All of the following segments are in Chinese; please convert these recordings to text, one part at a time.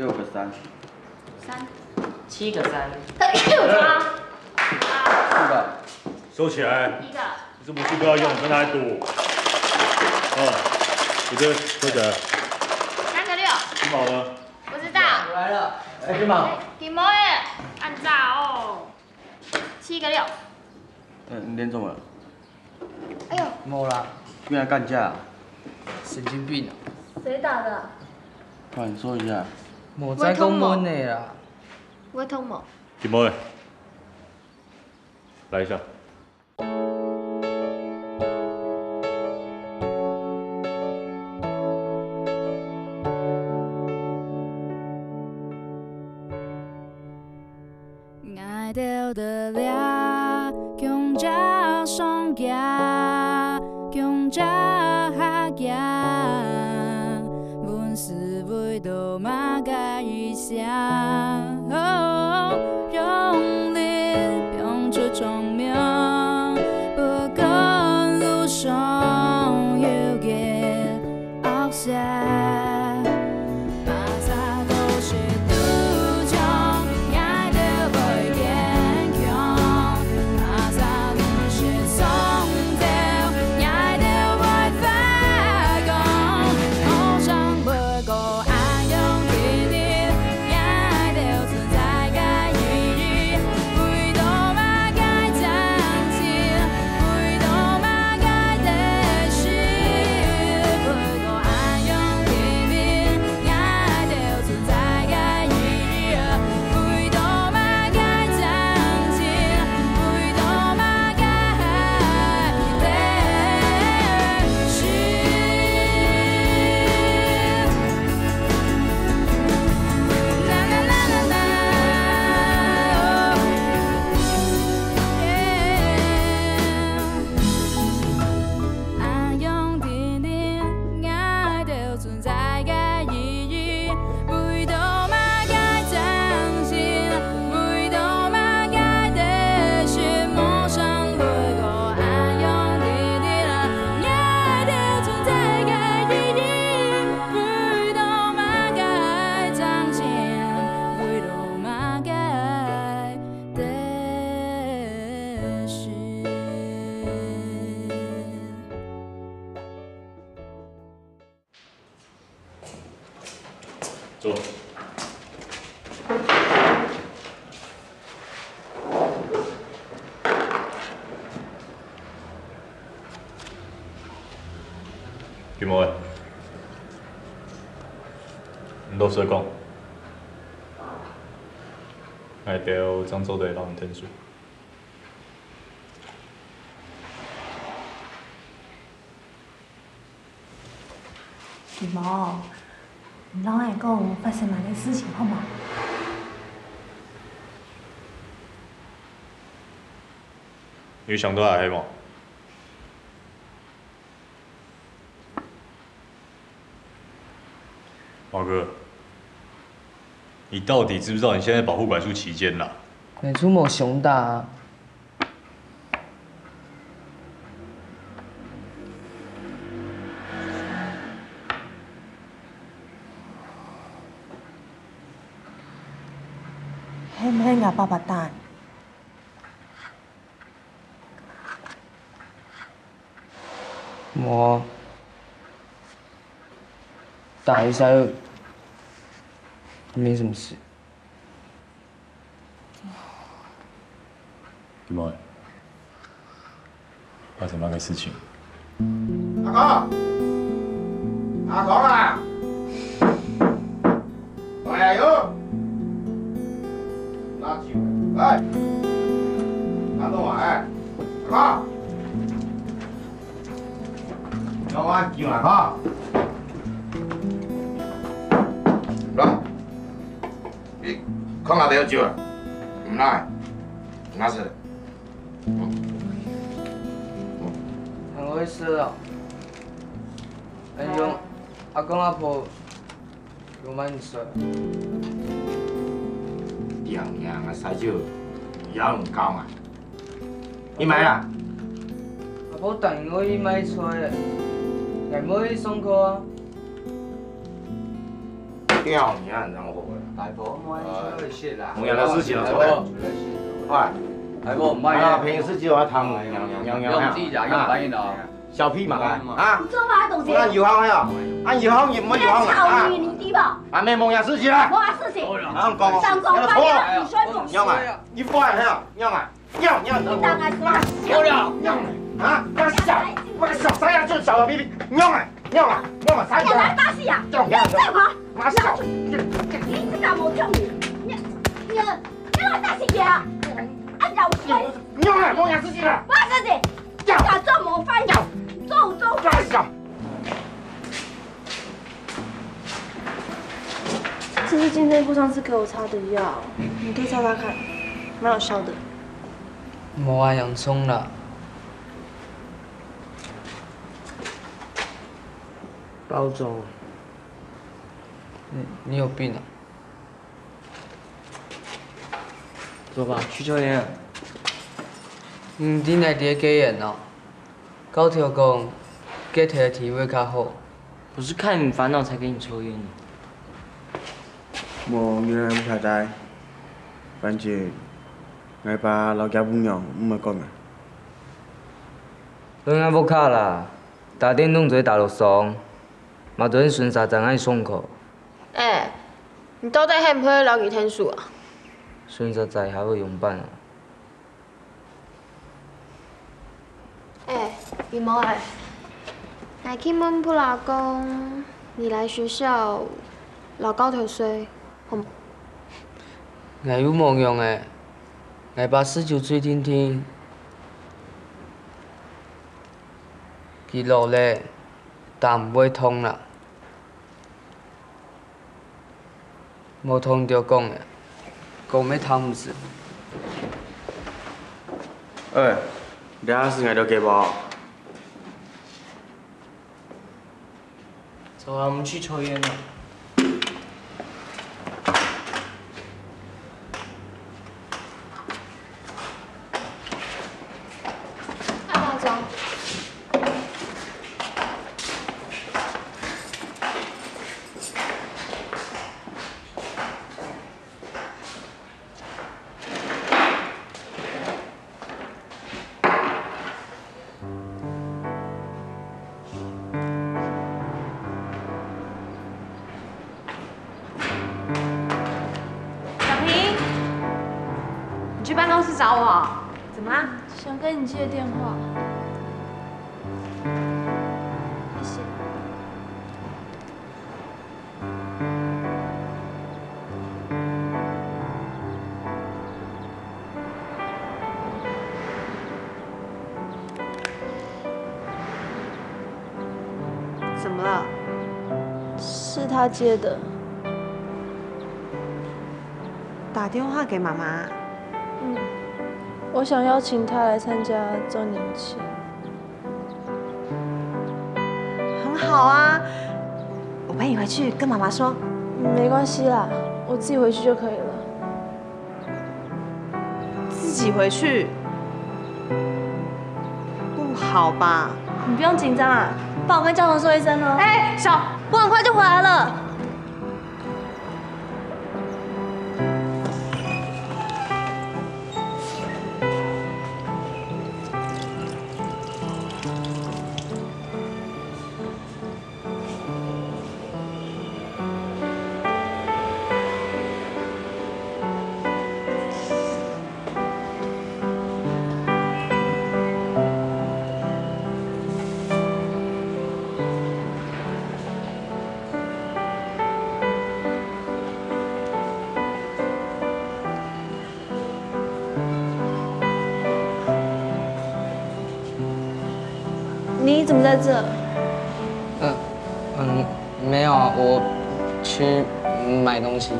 6个3，3， 7个3，有吗4个，收起来。？1个。这武器不要用，跟他还赌。你这收起来。3个6。金宝呢？不知道。我来了。哎，金宝。金毛耶，按照哦。7个6。你脸怎么了？哎呦，没啦，跟人干架？神经病啊！谁打的？快，你说一下。无在讲阮的啦。我通某。金宝，来一下。爱着得了，强者双脚，强者下行，阮是为着嘛甲一声，用力拼出壮命，不管路上有个恶蛇。坐。金毛的，老实讲，爱着漳州的人天数。羽毛，你拢爱讲发生哪件事情好吗？你想到还吗？华哥，你到底知不知道你现在保护管束期间啦？美出某熊大啊！迄免牙爸爸蛋，无，打一下又没什么事。金毛，发生那个事情？阿公，阿公啊！哎呦！拿酒，哎，拿到哎，阿公，要我酒啊哈？来，你看哪条酒啊？唔来，拿出来。很会说哦。安用阿公阿婆有蛮说。样样啊，使少也唔够啊！你买啦？阿婆等我去买菜的，还没去上课啊。样样然后大婆，我会写啦。我养了事情了，喂，大婆唔啊，係平时只有他汤，用自家用反应咯。小屁嘛啊！做嘛东西？俺有行呀，俺有行也没有行啊！你低吧？俺没梦想事情了。我话事情。俺讲，上公发言，你说不娘啊，你不爱呀，娘啊，娘，你当然是我好了，娘啊，我小三呀，就是小屁屁，娘啊，三你来打死呀！你这话，妈小，你这个冇中意，你来打死呀！俺有水，娘啊，梦想事情了。我事情，假做冇反应，做。妈小。这是健身部上次给我擦的药，你可以擦擦看，蛮有效的。冇爱洋葱啦。包总，你有病啊？走吧，去抽烟。你来伫戒烟哦？高条讲，戒摕的体味较好。我是看你烦恼才给你抽烟的。我原來唔太知，反正我爸老家母娘唔係講嘅。咱阿要卡啦，打電動做打落爽，嘛做陣巡查站愛上課。你到底會唔會留幾天數啊？巡查站還會用班啊？羽毛來去問普老公，你來學校老高頭衰，好嗎？我有冇用誒？我把四九嘴聽聽，佢努力，但唔會痛啦。冇痛就講誒，講咩痛唔是？你下次我就給吧。走啊，我们去抽烟了。大包装。去办公室找我，怎么啦？想跟你借电话。谢谢。怎么了？是他接的。打电话给妈妈。我想邀请他来参加周年庆。很好啊，我陪你回去跟妈妈说。没关系啦，我自己回去就可以了。自己回去？不好吧？你不用紧张啊，帮我跟教头说一声哦。小，我很快就回来了。你怎么在这？没有啊，我去买东西。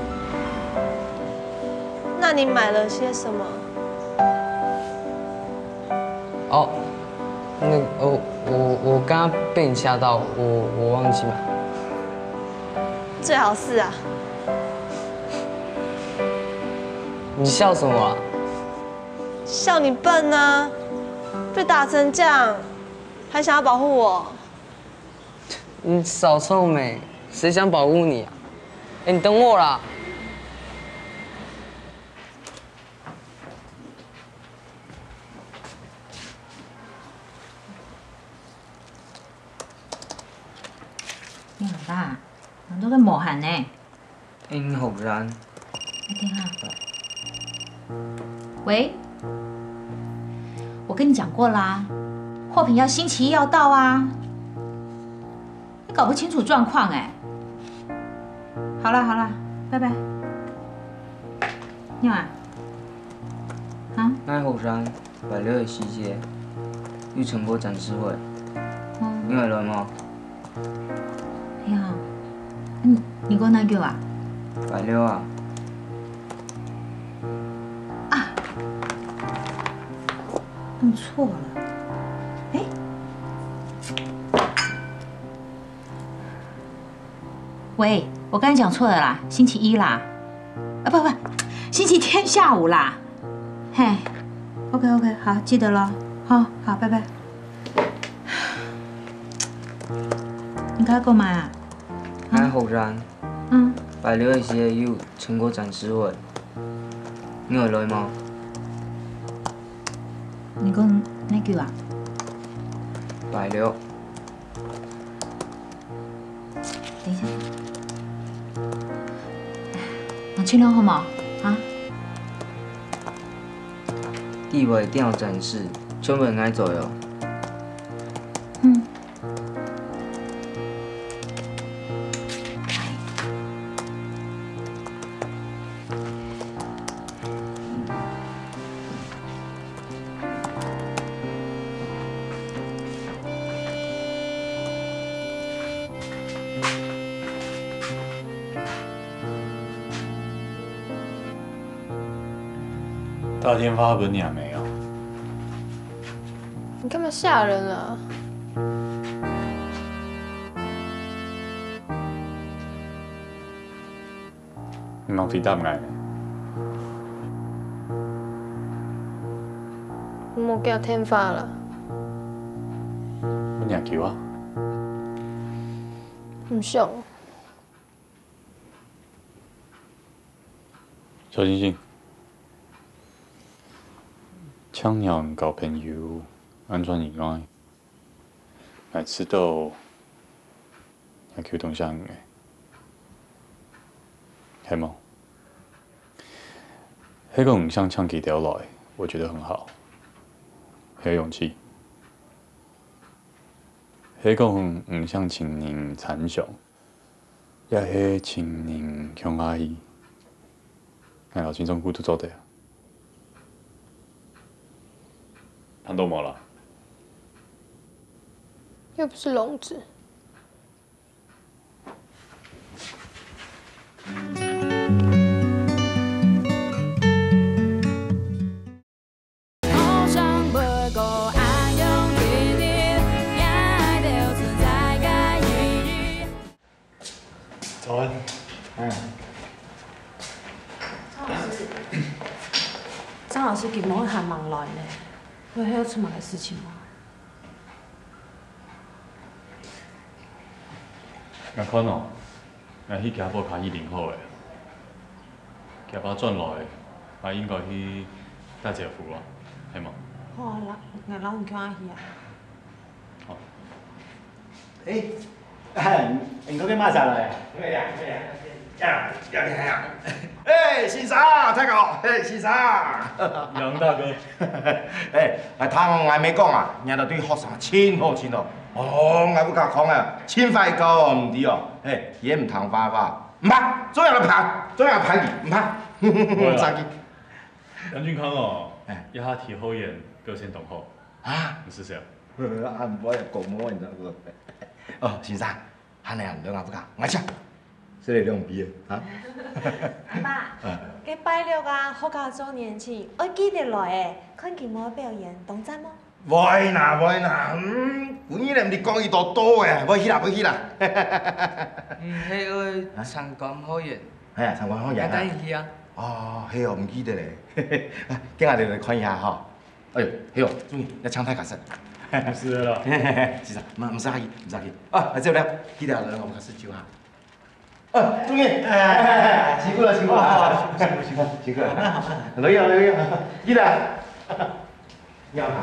那你买了些什么？哦，那个我刚刚被你吓到，我忘记买。最好是啊。你笑什么啊？笑你笨啊！被打成这样，还想要保护我？你少臭美，谁想保护你啊？哎，你等我啦！你好啦，人都在冒汗呢。因好然，你听哈。喂，我跟你讲过啦，货品要星期一要到啊。你搞不清楚状况哎。好了好了，拜拜。你好啊。啊？那好然6月时节有成果展示会，你会来吗？你好，你给我哪叫啊6啊。啊，弄错了。哎，喂，我刚才讲错了啦，星期一啦，啊不，星期天下午啦。嘿 ，OK， 好，记得了。好，拜拜。你刚才干嘛啊？那好然，6月时节有成果展示会，你会来吗？你讲哪句啊6。等一下，能清凉好吗？啊？地位电脑展示，全部人爱做哟。大天发本你还没有？你干嘛吓人啊？你冇提答案呢？我冇叫天发啦，你也叫啊？唔想。小星星。抢人交朋友，安全以外，爱迟到，还求同乡的，系冇？迄个唔想抢几条来，我觉得很好，很有勇气。迄个唔想请人残伤，也系请人向阿姨，爱老群众孤独做的啊。看到没了？又不是聋子。早安。张老师今晚还忙来呢，有还有出门的事情吗？那可能，那迄家宝卡伊零好诶，家宝转来，也应该去带一个付啊，系吗？好啊，老唔叫阿姨啊。好。你嗰啲孖晒來啊？咩呀？哎，先生，大家好，哎，先生。杨大哥。哎，聽我還沒講啊，人哋對學生真好。哦，我要甲講啊，千塊高唔對哦，也唔通花花，唔怕，總有人拍去，唔怕，唔生氣。杨俊康哦，要他提后眼，各先懂后。啊？你是谁啊？啊，唔好講我，你知道不？哦，先生，喊你兩下不講，我唱，這裡兩邊啊。阿爸，佢拜六啊，學校周年慶，我記得來誒，看見我表演，懂真麼？袂啦，舊年唔是講伊多多誒，袂去啦。迄個參觀好演。係啊，參觀好演啊。帶你去啊？哦，係哦，唔記得咧。今日你嚟看一下吼。哎呦，係哦，注意，要搶太卡實。是啦。是啦，唔使客氣。啊，之後咧，記得嚟我們開始酒下。注意，辛苦了，辛苦。累啊，記得。要下。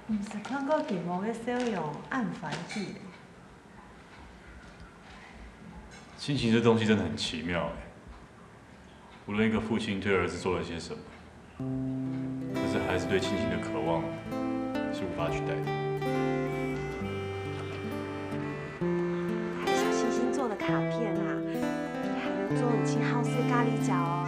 唔是看过节目的笑容暗繁体。亲情这东西真的很奇妙哎。无论一个父亲对儿子做了些什么，可是孩子对亲情的渴望是无法取代的。还有小星星做的卡片啊，还有做很清好吃咖喱饺哦。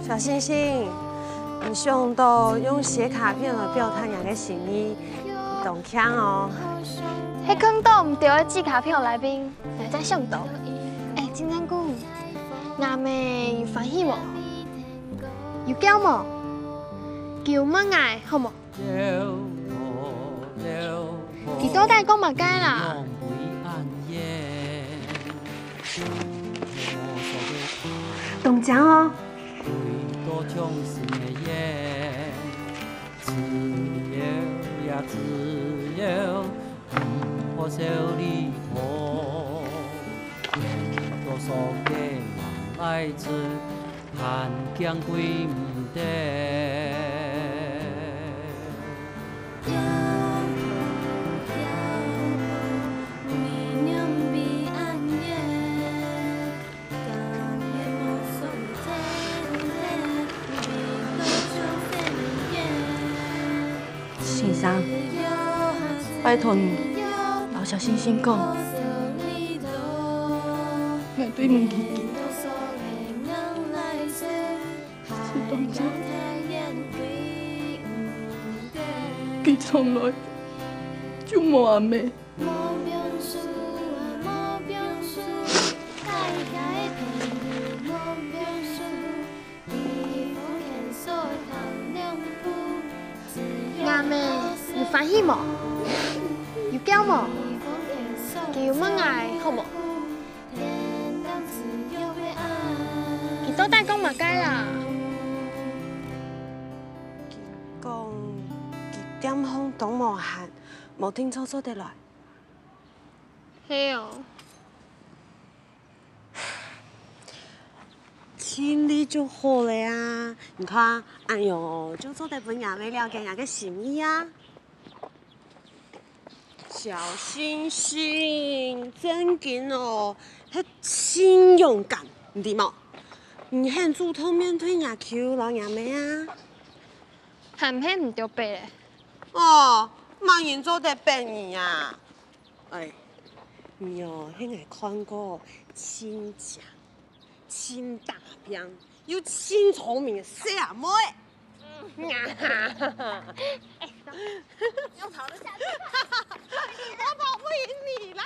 小星星，你上到用写卡片来表达人嘅心意，动腔哦。迄坑到唔对的寄卡片来宾，来再上到。金针菇，阿妹有欢喜无？有叫无？叫乜爱好无？几多代讲嘛该啦？动腔哦。 痛心的夜，只有呀只有不受离合，多少个人来自汉江归唔得。 先生，拜托你，老小星星讲，我对你记记，是当初，佢從來就冇阿妹。 阿妹，有欢喜无？有叫无？叫乜爱好无？几多代讲嘛该啦？讲点风挡无限，无听做做得来。嘿哦。 听力就好了呀！你看，哎呦，就做得本人妹了解人个心意啊。小星星，真紧哦，迄真勇敢，唔对冇？你很主动面对人求老人妹啊？係唔係唔對白咧？哦，慢人做得白你呀！哎，你哦，迄个看过亲家。 亲大兵又亲聪明的小妹，要跑得下去？我跑不赢你啦！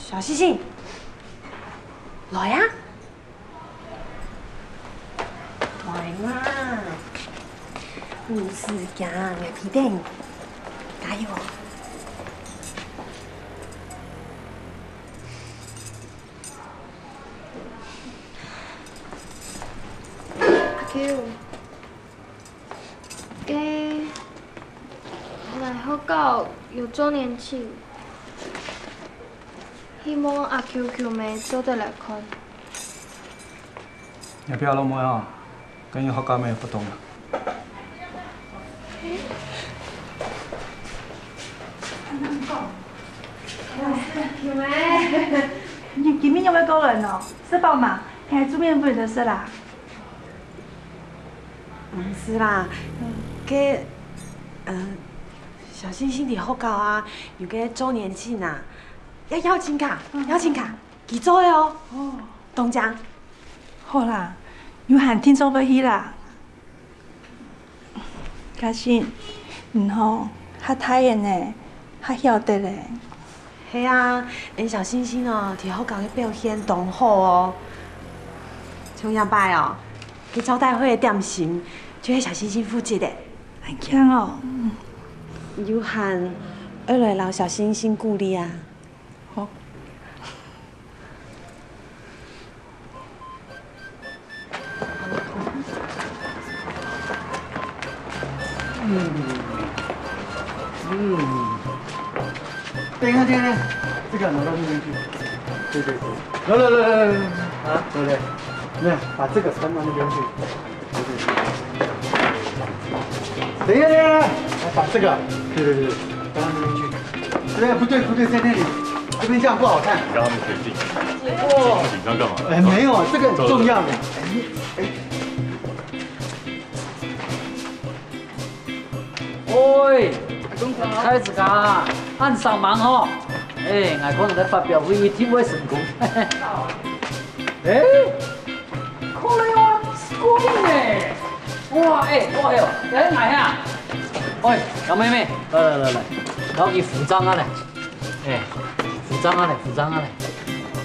小星星，来呀！来嘛！ 故事行硬皮蛋，加油！阿 Q， 来好到有周年庆，希望阿 QQ 妹做得来看。要不要老妹啊？跟有好搞妹活动啊？ 有没？你今天有没有过人哦？吃饱嘛？听煮面不就是啦？唔是啦，小星星的好搞啊，有个周年庆啊，要邀请卡，几做的哦。哦，东江。好啦，有喊听说要去啦。嘉欣，吼，较讨厌呢，较晓得嘞。嘿啊，恁小星星哦，伫好搞嘅表现同好哦。像样摆哦，去招待会的点心，就喺小星星负责的。很强哦。有汉要来留小星星鼓励啊。好。等一下，这个拿到那边去。对，来，啊，对，那把这个搬到那边去。对。等一下，来把这个，对，搬到那边去。不对，在那里，这边这样不好看。你让他们决定。哇，紧张干嘛？哎，没有，这个很重要的。喂，太子家，按上忙吼。哎，我可能在发表会，听我成功。哎，可能我贵呢。哇，哇哟，来呀！喂，小妹妹，来，搞一服装啊来。服装啊来。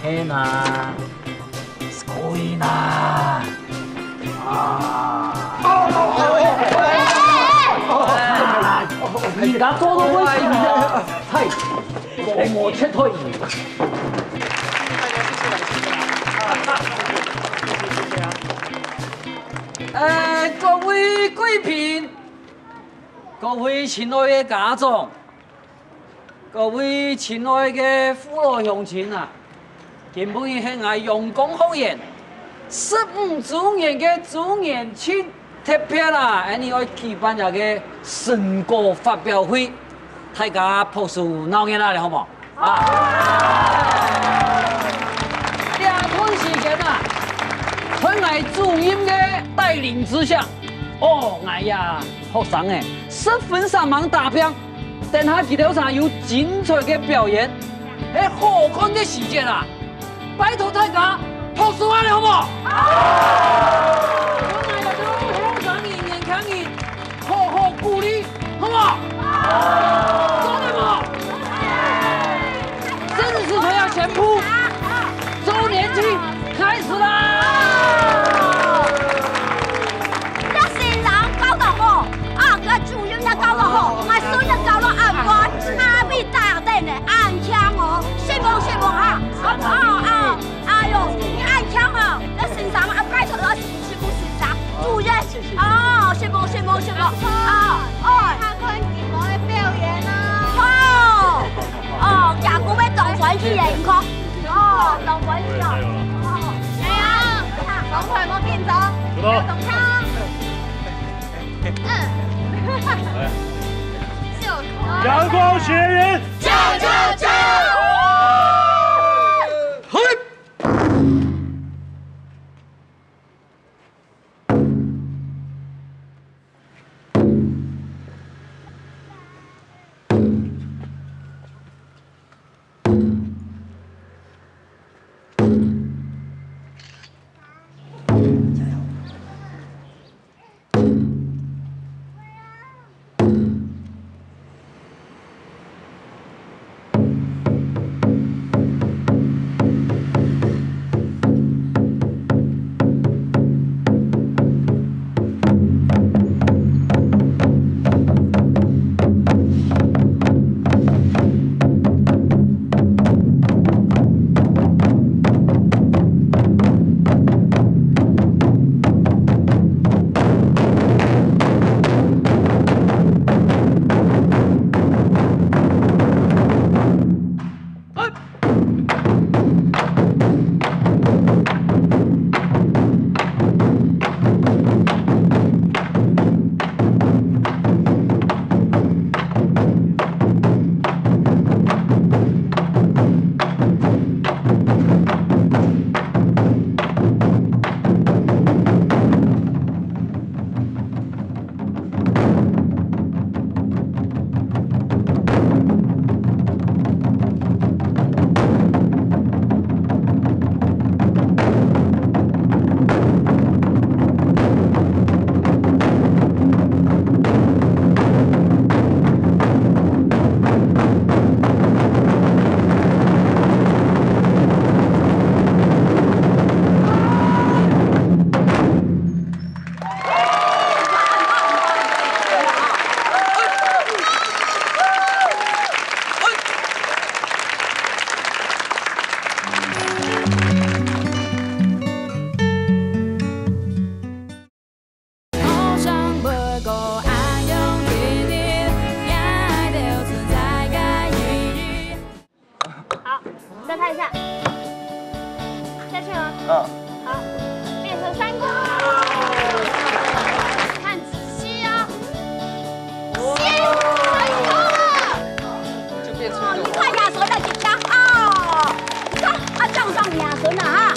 嘿呐，贵呐。你拿做到位置啊！係，我撤退。各位貴賓，各位親愛嘅家長，各位親愛嘅父老鄉親啊，今晡日係我陽光後援15周年嘅周年慶。特別啦，你要舉辦一個成果發表會，大家朴素鬧熱鬧好冇？兩段時間啊，喺我主任嘅帶領之下，哎呀，學生誒十分上網打拼，等下幾條場有精彩嘅表演，好看嘅時間啊，拜託大家朴素下嚟好冇？好鼓勵，好不好？做得不？正式团要宣布，周年庆开始啦！这新人搞得好，个主任也搞得好，我孙也搞得安官，阿妹大顶的安强哦，羡慕哈！哎呦，你安强哦，那新人拜托了，是不新人？主任哦，羡慕他看见我的表演啊！假古要当传奇的，唔可？当传奇哦！係啊，講台我變咗，要動槍。陽光學院，加！再拍一下，下去了。好，变成3个。看仔细哦。成功了！就变成哦，你看亚蛇的紧张哦，你看啊，撞上亚蛇了哈。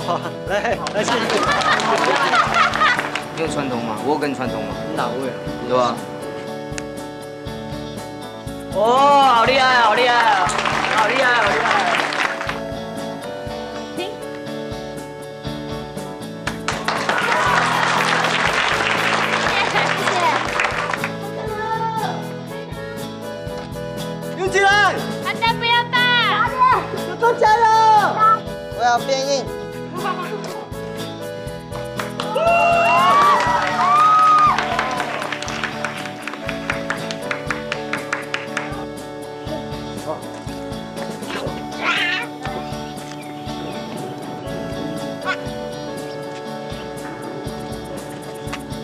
好，来，谢谢。你有串通吗？我有跟串通吗？哪位？有啊。哦，好厉害，好厉害，好厉害，好厉害！停。谢谢。用起来！大家不要打！有多加油！我要变硬。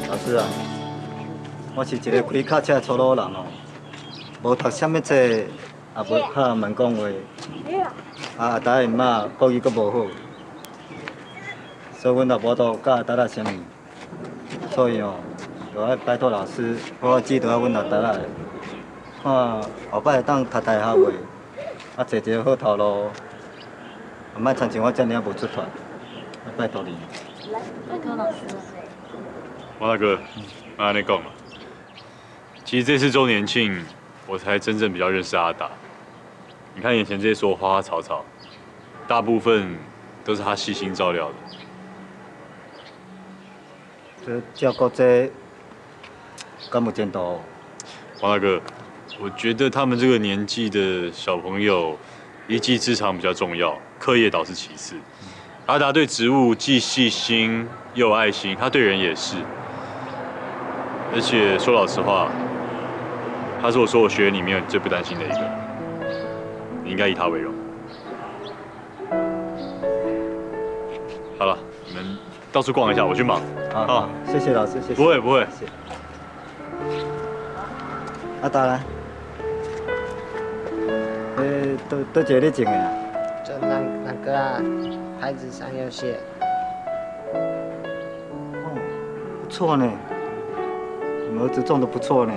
老师啊，我是一个开卡车的粗鲁人哦，无读什么册，也无敲门讲话，阿达的妈国语阁无好，所以阮也无都教阿达啊啥物，所以哦，就爱拜托老师好好指导阮阿达啊，看后摆会当读大学袂，找一个好头路，莫亲像我这样无出头，拜托你。来，拜托老师。王大哥，按你讲嘛。其实这次周年庆，我才真正比较认识阿达。你看眼前这些所有花花草草，大部分都是他细心照料的。这照顾这敢有前途？王大哥，我觉得他们这个年纪的小朋友，一技之长比较重要，课业倒是其次。阿达对植物既细心又有爱心，他对人也是。而且说老实话，他是我所有学员里面最不担心的一个。你应该以他为荣。好了，你们到处逛一下，我去忙。好，谢谢老师，谢谢。不会不会。阿达来，都一个你种的啊？这哪个啊？牌子上有写。哦，不错呢。你儿子种的不错呢。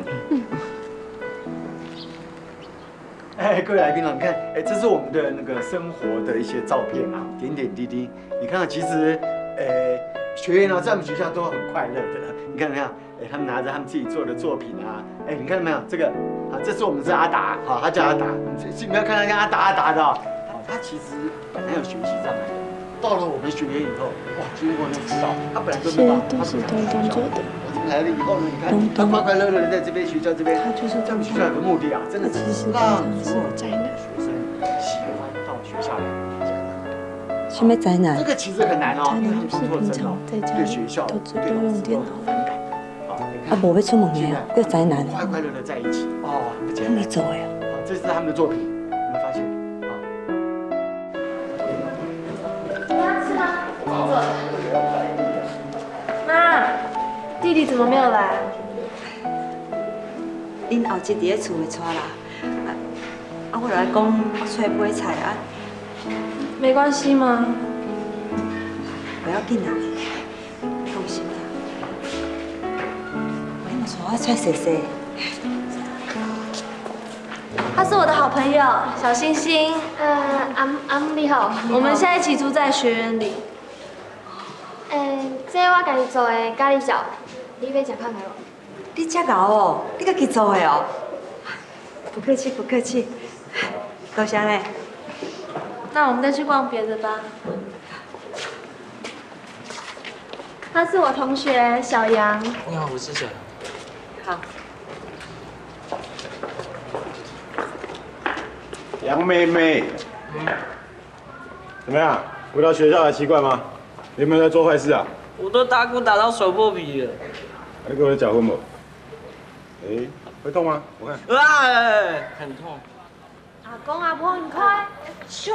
哎，各位来宾啊，你看，哎，这是我们的那个生活的一些照片啊，点点滴滴。你看，其实，学员呢在我们学校都很快乐的。你看没有？哎，他们拿着他们自己做的作品啊，哎，你看到没有？这个啊，这是我们是阿达，好，他叫阿达。你不要看他跟阿达的，好，他其实本来有学习障碍的，到了我们学员以后，哇，经过那指导，他本来都没办法，他是东东做的。来了以后呢，你看他快快乐乐的在这边学校这边，他就是这样学校有个目的啊，真的是让所有学生喜欢到学校来。什么灾难？这个其实很难哦，因为他们是平常在家对学校都用电脑反感。啊，无要出门的啊，又灾难。快快乐乐在一起哦，不简单。你做呀？好，这是他们的作品，你们发现？你要吃吗？妈，弟弟怎么没有来？恁后一伫咧厝的带啦，我来讲出来买菜啊。没关系吗？不要紧啦，放心啦。你莫带我出洗洗。他是我的好朋友小星星。你好。我们现在一起住在学院里。这我家己做的咖喱饺，你要吃看没有？你遮牛哦，你家己做的哦。不客气，不客气。多谢嘞。那我们再去逛别的吧。他是我同学小杨。你好，我是小杨。好。杨妹妹，怎么样？回到学校还奇怪吗？你有没有在做坏事啊？我都打鼓打到手破皮了。你给我的脚会吗？哎，会痛吗？我看。很痛。阿公阿婆，你看，全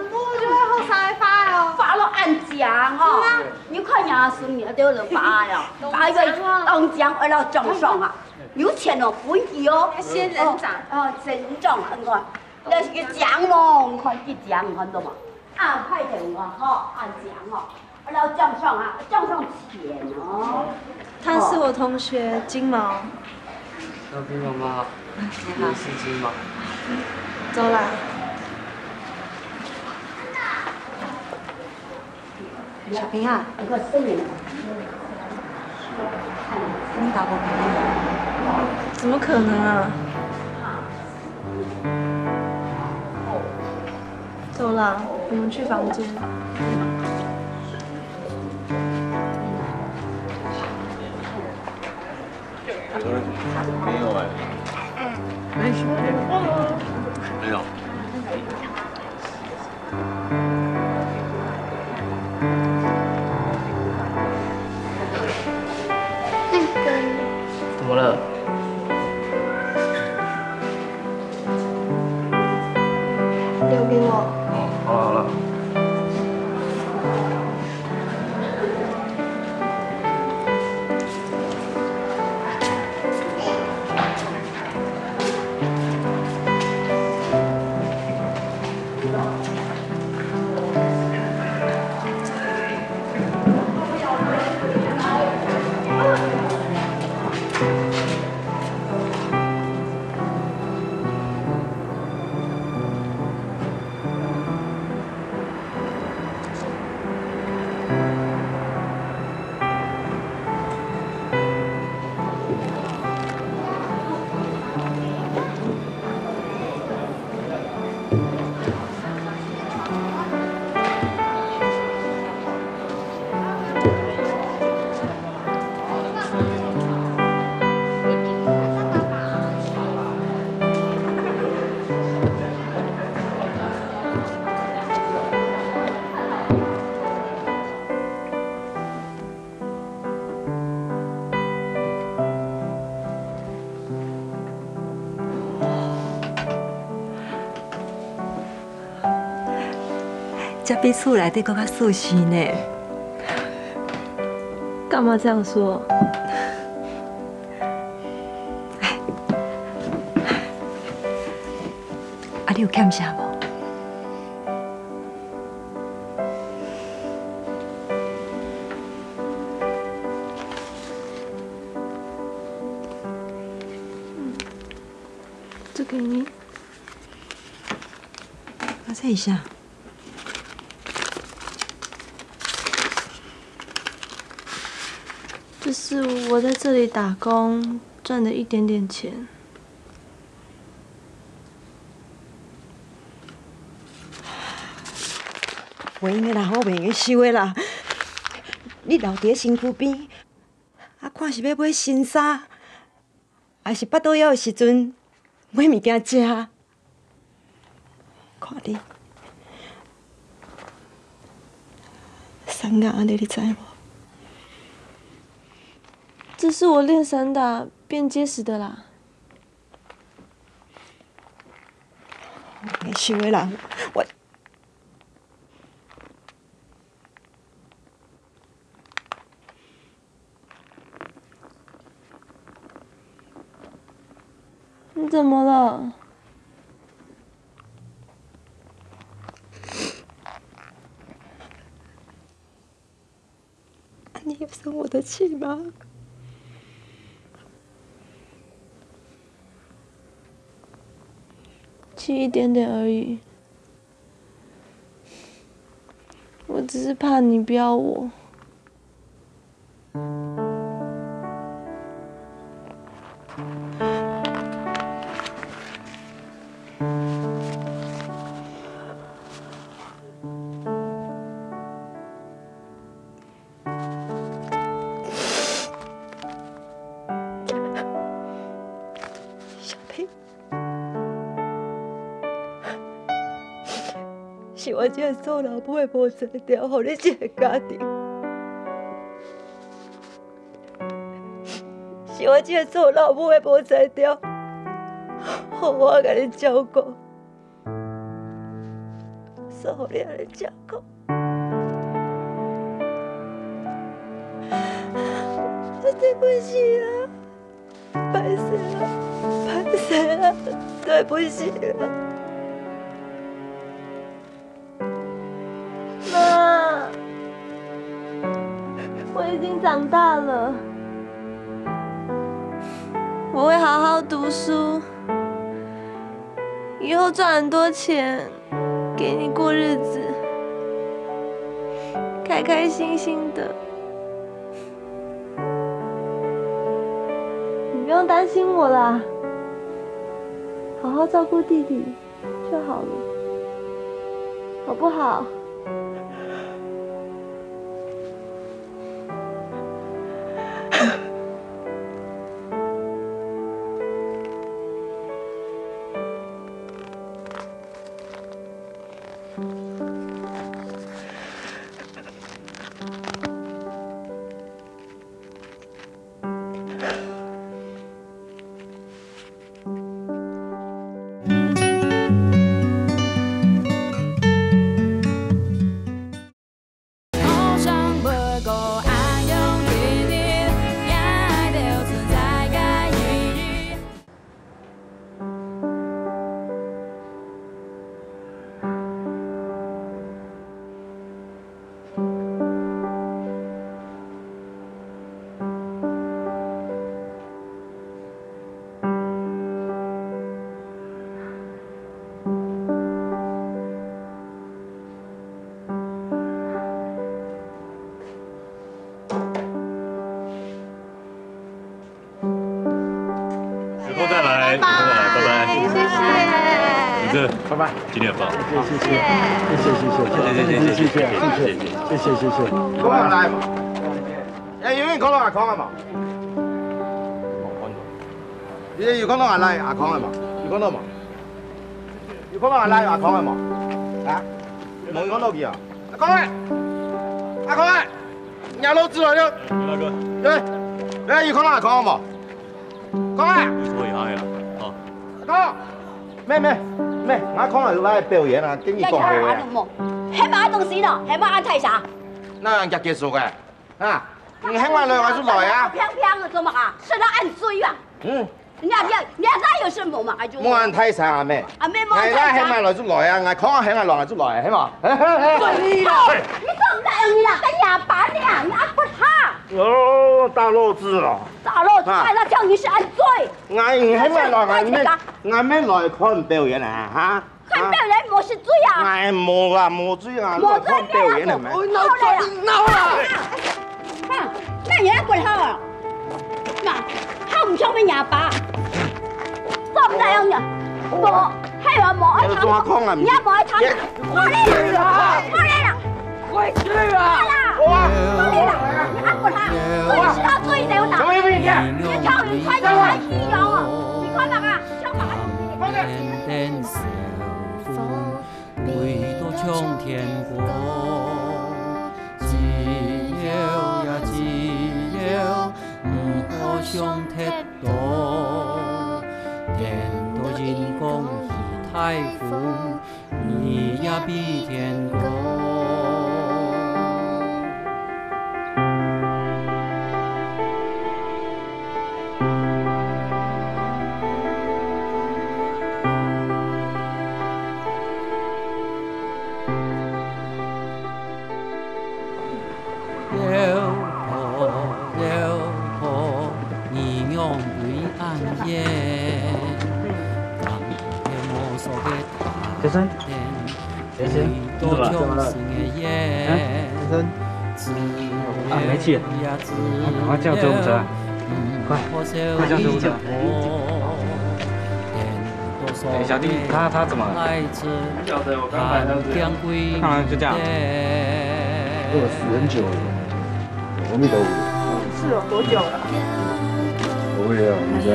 部就会后沙发哦，发了暗奖哦。你看伢孙伢都能发呀，发一个东奖为了奖赏啊。有钱哦，不易哦。仙人掌哦，仙人掌，你看，那是个奖嘛，你看这奖，你看到吗？按派的话哈，按奖哦，然后奖上啊，奖上钱哦。他是我同学金毛。小平妈妈，你是金毛。走啦。小平啊，那个生人。你打过牌？怎么可能啊？走啦，我们去房间。没有哎。没有。怎么了？留给我。好了好了。这比厝内底搁较舒适呢。干嘛这样说？啊，你有欠啥无？这给你。啊，这一下。这是我在这里打工赚的一点点钱。袂用的啦，我袂用收的啦。你留伫身躯边，啊，看是要买新衫，还是腹肚枵的时阵买物件食？看你，酸眼的，你知无？这是我练散打变结实的啦。没收的啦，我。你怎么了？你有生我的气吗？气一点点而已。我只是怕你不要我。是我这个做老母的无才调，互你这个家庭；是我这个做老母的无才调，互我甲你照顾，所互你安尼照顾。对不起啊！拍谁了？拍谁了？对不起了，妈，我已经长大了，我会好好读书，以后赚很多钱，给你过日子，开开心心的。你不用担心我啦，好好照顾弟弟就好了，好不好？拜拜，今天很棒，谢谢，过来嘛，永遠講到阿康啊嘛，你要講到阿拉阿康啊嘛，要講到嘛，要講到阿拉阿康啊嘛，啊，冇講到佢啊，阿康啊，阿康啊，nhà老子來了，大哥，對，要講到阿康啊嘛，講啊，所以係啊，好，阿康，咩，阿康係來表演啊，經已講好嘅。係咪東西咯？係咪安睇啥？那人家結束嘅，啊，你聽話來還是來啊？偏偏做乜啊？是他按追啊！你那有什麼嘛？冇人睇晒阿妹。阿妹冇人睇晒。係啦，聽話來就來啊！我講下聽話來就來，係嘛？追啦！你怎麼樣你啦？跟啞巴呢？你按不他？哦，大漏子了。大漏子，他叫你是按追。我聽話來，我咩來看表演啊？嚇？看表演冇是追啊！我冇啊，冇追啊，來看表演係咪？我鬧啦！那你來滾下啊！嗱，他唔想俾啞巴，做唔得樣嘅，冇，係話冇愛睇，你冇愛睇，我嚟啦！快去啊！我嚟啦！你按滾下，追是他追了的，你跳你快點來踢我啊！你看嘛啊，跳馬，回到衝天國，只有呀只有，唔可想太多。天多人工是太苦，你也比天高。先生，先生，你怎么了？先生，啊，没气了，赶快叫救护车，快叫救护车！哎，小弟，他怎么了？不晓得，我刚来到这，看来就这样。死很久了，阿弥陀佛。是哦，多久了？不会啊，你家。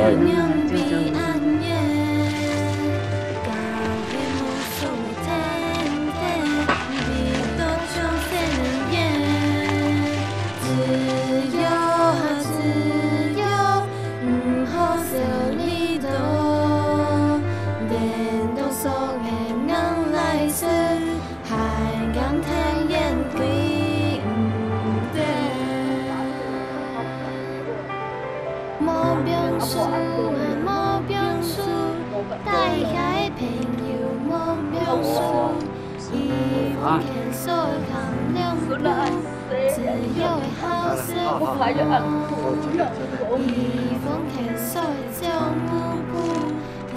是啊。我还要按风天所将幕布，天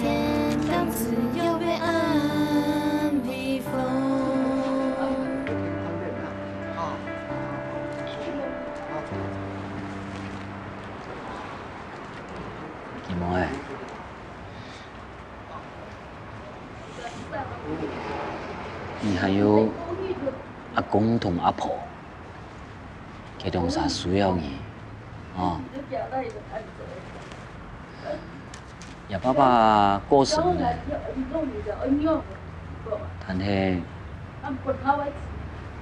亮自由被安披风。金毛诶，你还有阿公同阿婆，佢哋有啥需要你？啊？也爸爸过身了，但是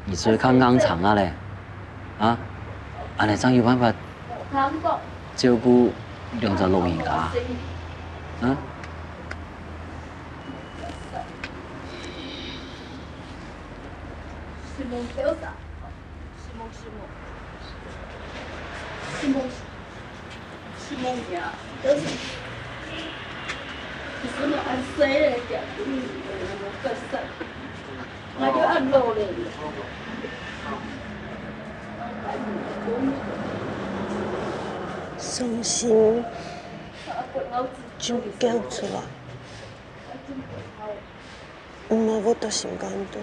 你所以康康长啊嘞，啊，安尼怎有办法照顾两只老人家？啊？伤心就叫出来，唔係我到心肝度。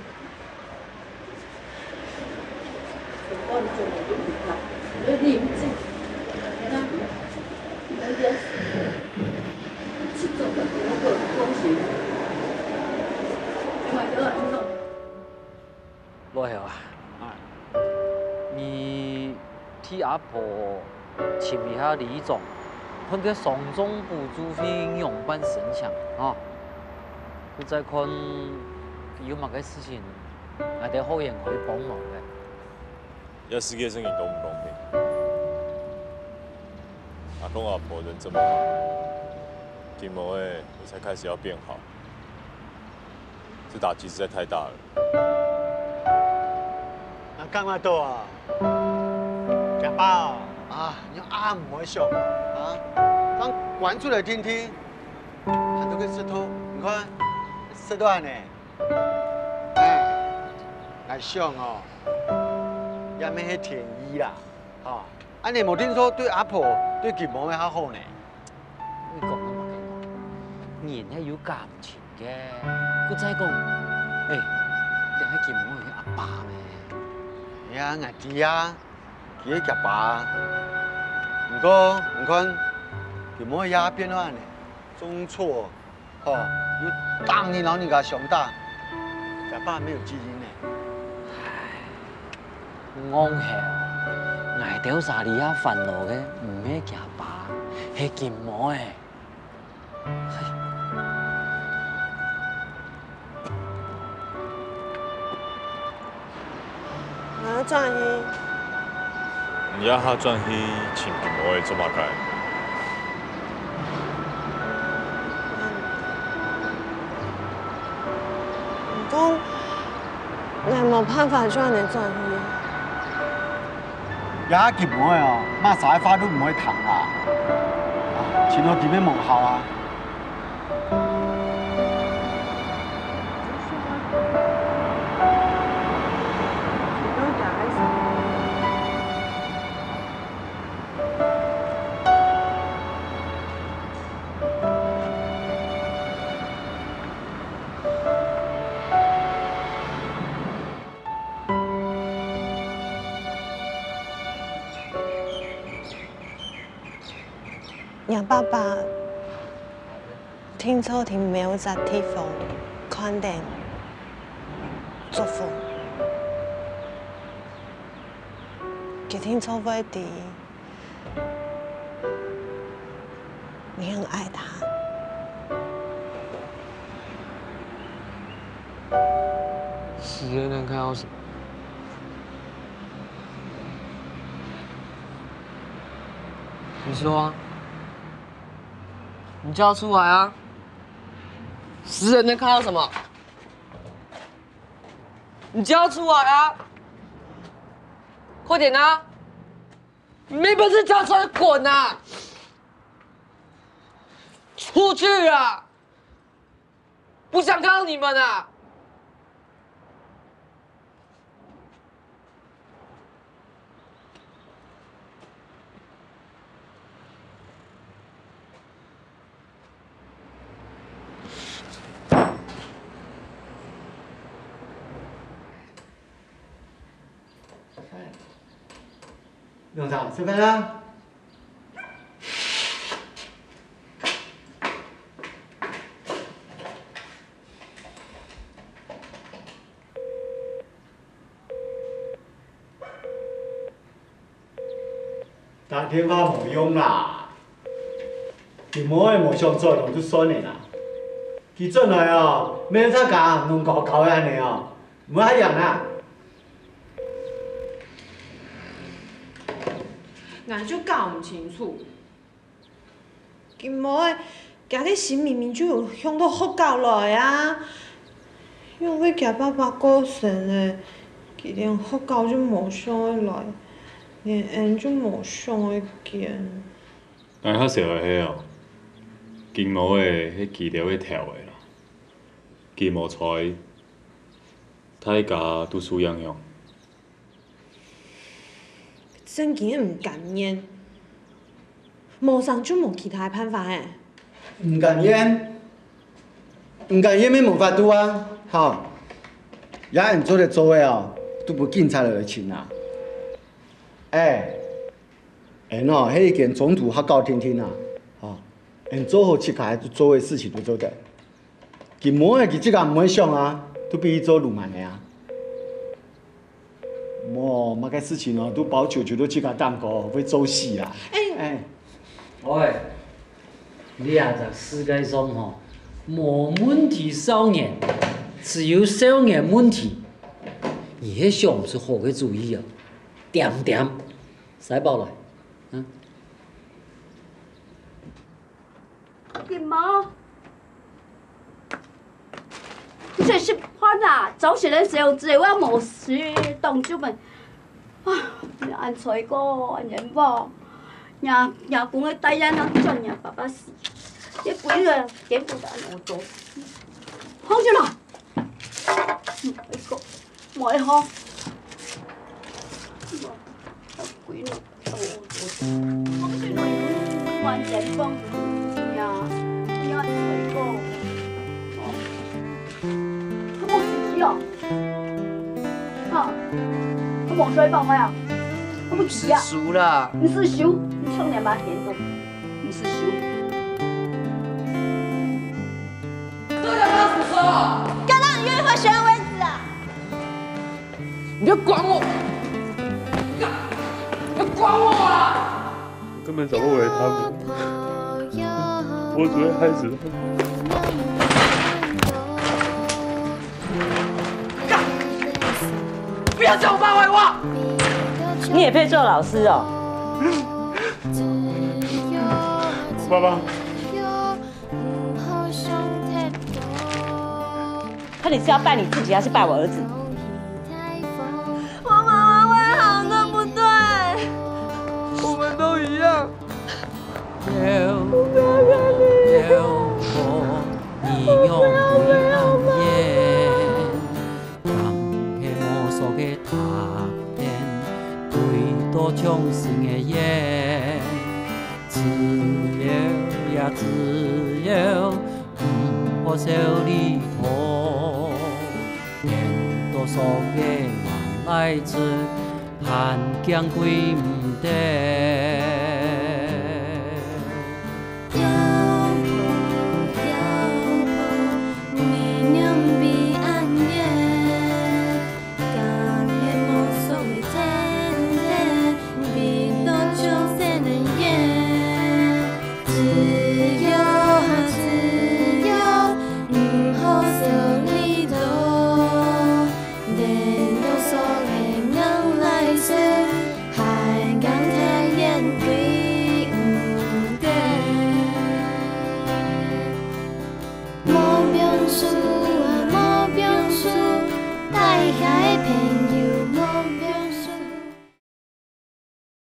罗晓啊，你替阿婆请一下李总，看个双中补助费用办神像啊，我再看有乜嘅事情，我哋后人可以帮忙嘅。要世界生意公不公平？阿公阿婆人这么好，金毛诶也才开始要变好，这打击实在太大了。啊，干嘛多啊？假爸啊，你阿唔可以笑啊！当管出来听听，很多个石头，你看石头呢，哎，来笑哦，也没迄便宜啦，哈！啊，你冇听说对阿婆对金毛较好呢？你讲乜嘅？人係有感情嘅，佢再講，你係金毛嘅阿爸咩？呀，我知啊，佢嘅假爸。不過你看，金毛也變咗呢，中錯，吼，又當你老人家上大，假爸沒有基因呢。安係，捱掉晒你一份落嘅，唔係假爸，係金毛嘅。我要轉去。你要他轉去請金毛誒做乜解？唔講，你係冇辦法轉你轉去。也金毛嘅哦，乜晒花都唔可以疼啊！前度點樣無效啊？让爸爸聽錯聽沒有在地方看見祝福，佢聽錯位地，你很愛他。死了能看到什么？你说啊？你叫出来啊！死人能看到什么？你叫出来啊！快点啊！没本事叫出来滚啊！出去啊！不想看到你们啊！用啥？吃饭啦？打电话无用啦，你无诶无上做拢都算诶啦。佢转来哦，免他讲弄搞搞安尼哦，唔好样啦。俺就搞唔清楚，佢无诶，家己心明明就有向到福搞来啊，因为家爸爸过身诶，佢连福搞就无想会来。 连恩就无想会见。但较实个迄哦，金毛的迄枝条会跳的啦，金毛带，他迄家读书样样。真紧唔甘愿，无上就无其他办法诶。唔甘愿，唔甘愿咪无法度啊，吼，也人做咧做诶哦，都不警察来请啊。 喏，迄件总统较高天天啊，吼，做好七开做诶事情都做得。佢无诶，佢即个唔会想啊，都比伊做鲁蛮诶啊。乜个事情哦，都保求都即个蛋糕会做死啦。喂，你啊在世界上吼，无问题少年，只有少年问题。你迄想唔是好嘅主意啊？ 点点，使包来，嗯。金毛，这是番啊！早时咧时候只有我无事，同志们，啊，按菜果，按人包，nhà cũng cái tay ra nó cho nhà bà xí, cái quý rồi cái phụ đã nổ tổ, không chứ nào, mọi ho. Quý nó tổ không thể nói hoàn chỉnh con nhà nhà thấy cô không một gì à không một水房呀không một gì à 熟啦，你是熟你冲2把钱都你是熟这要不要死说干到你愿意会学为止啊你别管我别管我啊！根本找不回他们，我只会害死他们。不要叫我爸坏话！你也配做老师哦？爸爸，那你是要拜你自己，还是拜我儿子？我妈妈会好的，不对。我们都一样。你用灰暗夜，当迄摸索的塔电，对多重新的夜，自由呀自由，不可少里头，连多少个人来做，汉江归唔得。莫变数，莫变数，大海的朋友。